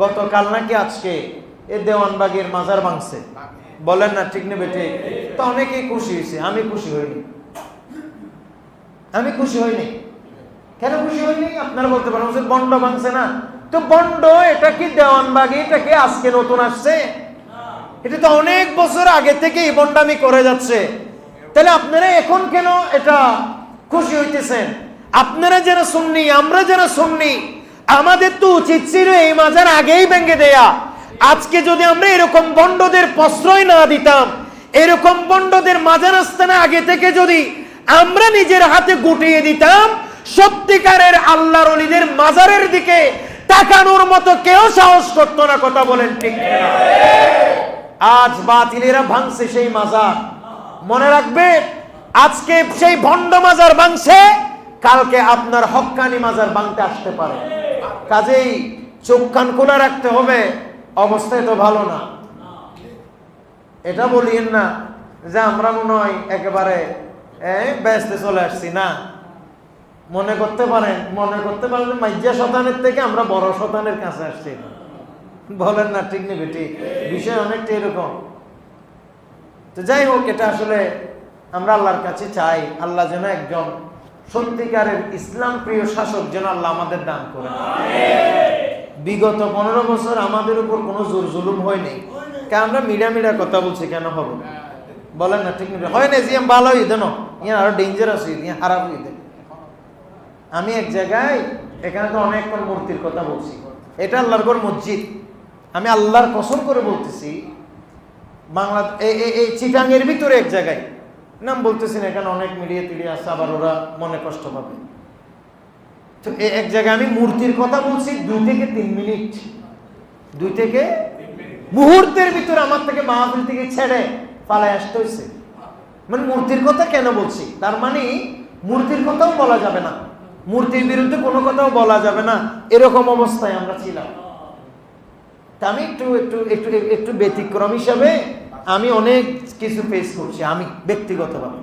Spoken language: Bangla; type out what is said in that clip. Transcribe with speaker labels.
Speaker 1: গতকাল নাকি আজকে এই দেওয়ানবাগের মাজার ভাঙছে, বলেন না ঠিক নেবে ঠিক? তো অনেকেই খুশি হয়েছে, আমি খুশি হইনি। আমি খুশি হইনি। কেন খুশি হইনি? আপনারা বলতে পারেন বন্ড ভাঙছে না, তো বন্ড এটা কি দেওয়ানবাগি, এটা কি আজকে নতুন আসছে? এটা তো অনেক বছর আগে থেকে এই বন্ডামি করে যাচ্ছে। তাহলে আপনারা এখন কেন এটা খুশি হইতেছেন? আপনারা যারা সুন্নি, আমরা যারা সুন্নি, আমাদের তো উচিত ছিল এই মাজার আগেই ভেঙে দেয়া। আজকে যদি আমরা এরকম বন্ডদের প্রশ্রয় না দিতাম, এরকম বন্ডদের মাজার আস্তানা আগে থেকে যদি আমরা নিজের হাতে গুটিয়ে দিতাম, সত্যিকারের আল্লাহর ওলিদের মাজারের দিকে তাকানোর মতো কেউ সাহস করতো না। কথা বলেন ঠিক না? আজ বাতিলেরা ভাঙছে সেই মাজার, মনে রাখবে আজকে সেই ভণ্ড মাজার ভাঙছে, কালকে আপনার হক্কানি মাজার ভাঙতে আসতে পারে। কাজেই চোখ কান খোলা রাখতে হবে, অবস্থায় তো ভালো না। এটা বলিয়েন না যে আমরা মনে হয় একেবারে ব্যস্ত চলে আসছি, না। মনে করতে পারেন মাইজা শতানের থেকে আমরা বড় শতানের কাছে আসছি, বলেন না ঠিক নেবে ঠিক? বিষয় অনেকটা এরকম। তো যাই হোক, এটা আসলে আমরা আল্লাহর কাছে চাই, আল্লাহ যেন একজন সত্যিকারের ইসলাম প্রিয় শাসক যেন আল্লাহ আমাদের দান করে। বিগত 15 বছর আমাদের উপর কোনো জোর জুলুম হয়নি। কেন আমরা মিডা কথা বলছি, কেন হবে? বলেন না ঠিক নেবে? হয় না যে ভালো হয়ে দেন, ইয়ে আরো ডেঞ্জারাস হয়ে দিয়ে খারাপ হয়ে দেন। আমি এক জায়গায় এখানে তো অনেকক্ষণ মূর্তির কথা বলছি, এটা আল্লাহর ঘর মসজিদ। আমি আল্লাহর কসম করে বলতেছি, বাংলা এই চিটাঙের ভিতরে এক জায়গায়, নাম বলতেছি না, এখানে অনেক মিডিয়া আছে, আবার ওরা মনে কষ্ট পাবে। তো এক জায়গায় আমি মূর্তির কথা বলছি 2 থেকে 3 মিনিট, 2 থেকে মুহূর্তের ভিতরে আমার থেকে মাহফিল থেকে ছেড়ে পালায় আসতে হয়েছে। মানে মূর্তির কথা কেন বলছি? তার মানে মূর্তির কথাও বলা যাবে না, মূর্তির বিরুদ্ধে কোনো কথাও বলা যাবে না, এরকম অবস্থায় আমরা ছিলাম। তা আমি একটু ব্যতিক্রম হিসাবে আমি অনেক কিছু ফেস করছি, আমি ব্যক্তিগতভাবে।